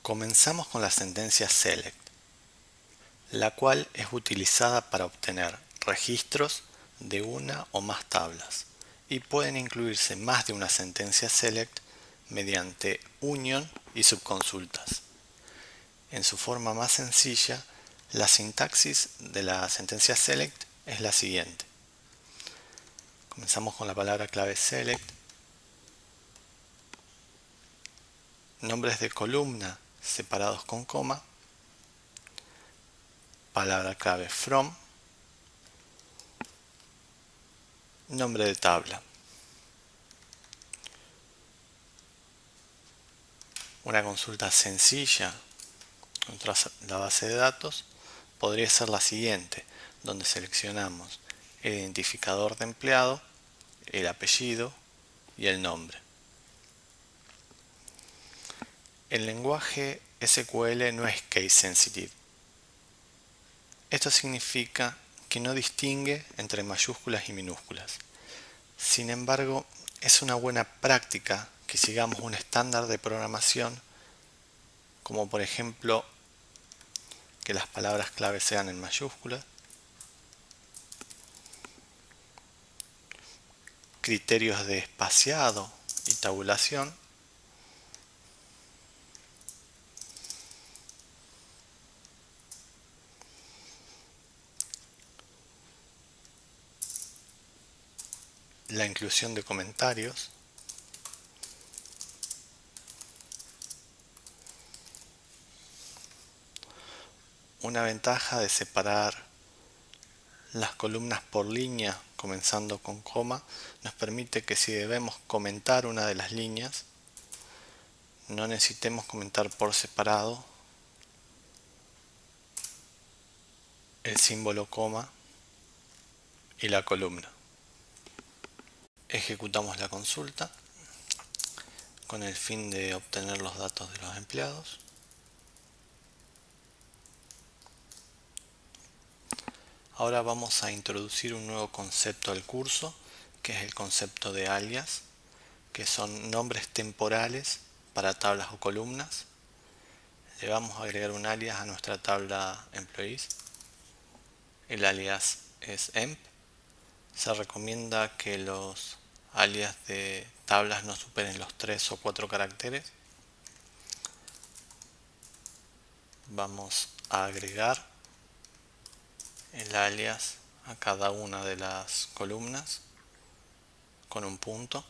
Comenzamos con la sentencia select, la cual es utilizada para obtener registros de una o más tablas y pueden incluirse más de una sentencia select mediante union y subconsultas. En su forma más sencilla, la sintaxis de la sentencia select es la siguiente. Comenzamos con la palabra clave select, nombres de columna separados con coma, palabra clave from, nombre de tabla. Una consulta sencilla contra la base de datos podría ser la siguiente, donde seleccionamos el identificador de empleado, el apellido y el nombre. El lenguaje SQL no es case sensitive. Esto significa que no distingue entre mayúsculas y minúsculas. Sin embargo, es una buena práctica que sigamos un estándar de programación, como por ejemplo que las palabras clave sean en mayúsculas, criterios de espaciado y tabulación, la inclusión de comentarios, una ventaja de separar las columnas por línea comenzando con coma nos permite que si debemos comentar una de las líneas no necesitemos comentar por separado el símbolo coma y la columna. Ejecutamos la consulta con el fin de obtener los datos de los empleados. Ahora vamos a introducir un nuevo concepto al curso, que es el concepto de alias, que son nombres temporales para tablas o columnas. Le vamos a agregar un alias a nuestra tabla employees. El alias es emp. Se recomienda que los alias de tablas no superen los 3 o 4 caracteres. Vamos a agregar el alias a cada una de las columnas con un punto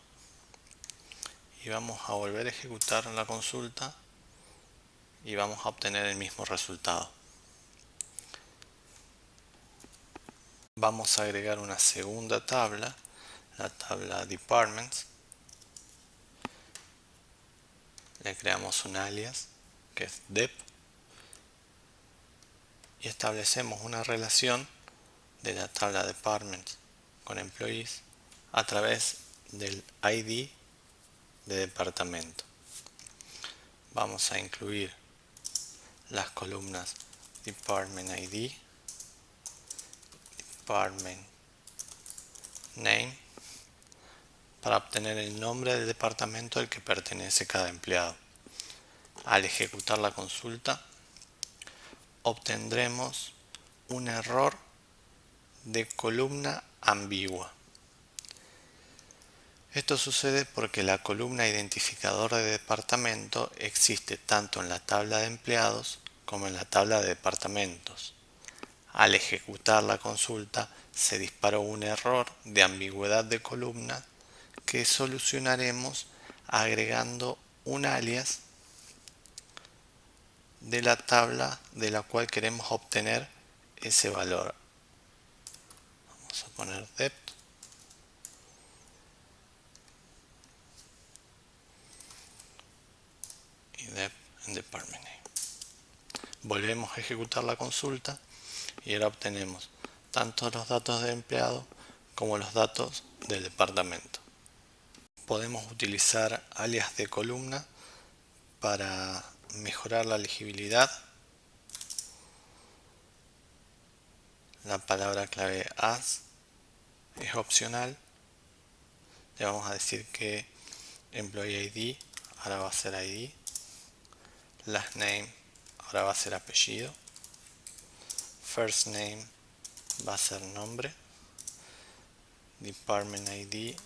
y vamos a volver a ejecutar la consulta y vamos a obtener el mismo resultado. Vamos a agregar una segunda tabla, la tabla departments. Le creamos un alias que es dep y establecemos una relación de la tabla departments con employees a través del ID de departamento. Vamos a incluir las columnas department ID, department name, para obtener el nombre del departamento al que pertenece cada empleado. Al ejecutar la consulta, obtendremos un error de columna ambigua. Esto sucede porque la columna identificador de departamento existe tanto en la tabla de empleados como en la tabla de departamentos. Al ejecutar la consulta se disparó un error de ambigüedad de columna que solucionaremos agregando un alias de la tabla de la cual queremos obtener ese valor. Vamos a poner dep y dep en department name. Volvemos a ejecutar la consulta y ahora obtenemos tanto los datos del empleado como los datos del departamento. Podemos utilizar alias de columna para mejorar la legibilidad. La palabra clave as es opcional. Le vamos a decir que employee ID ahora va a ser ID. Last name ahora va a ser apellido. First name va a ser nombre. Department ID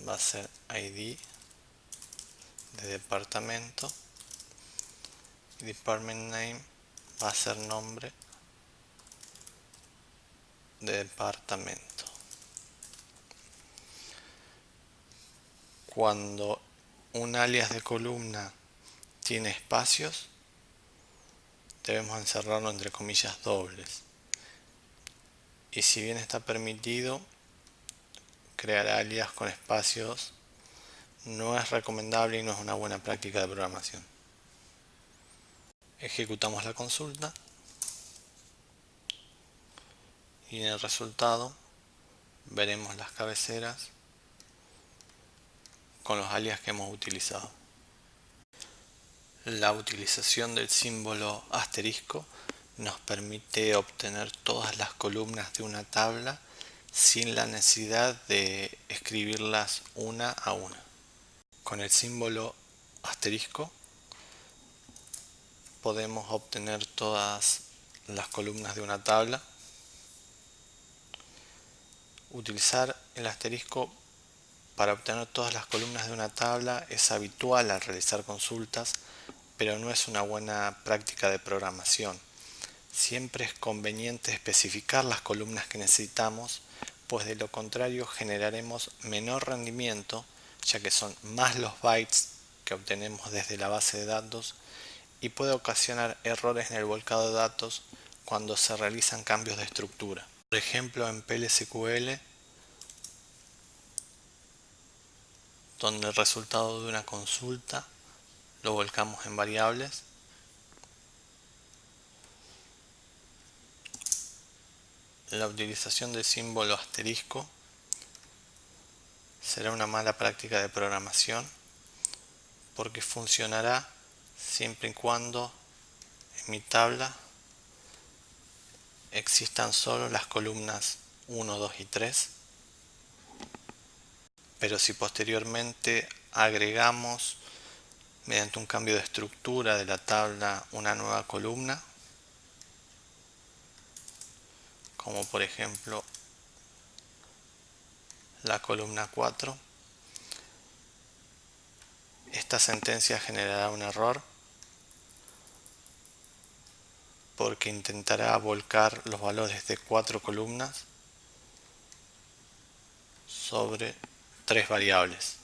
va a ser ID de departamento. Y Department name va a ser nombre de departamento. Cuando un alias de columna tiene espacios, debemos encerrarlo entre comillas dobles. Y si bien está permitido crear alias con espacios, no es recomendable y no es una buena práctica de programación. Ejecutamos la consulta y en el resultado veremos las cabeceras con los alias que hemos utilizado. La utilización del símbolo asterisco nos permite obtener todas las columnas de una tabla sin la necesidad de escribirlas una a una. Con el símbolo asterisco podemos obtener todas las columnas de una tabla. Utilizar el asterisco para obtener todas las columnas de una tabla es habitual al realizar consultas, pero no es una buena práctica de programación. Siempre es conveniente especificar las columnas que necesitamos, pues de lo contrario generaremos menor rendimiento, ya que son más los bytes que obtenemos desde la base de datos y puede ocasionar errores en el volcado de datos cuando se realizan cambios de estructura. Por ejemplo, en PLSQL, donde el resultado de una consulta lo volcamos en variables, la utilización del símbolo asterisco será una mala práctica de programación porque funcionará siempre y cuando en mi tabla existan solo las columnas 1, 2 y 3, pero si posteriormente agregamos mediante un cambio de estructura de la tabla una nueva columna, como por ejemplo la columna 4, esta sentencia generará un error porque intentará volcar los valores de 4 columnas sobre 3 variables.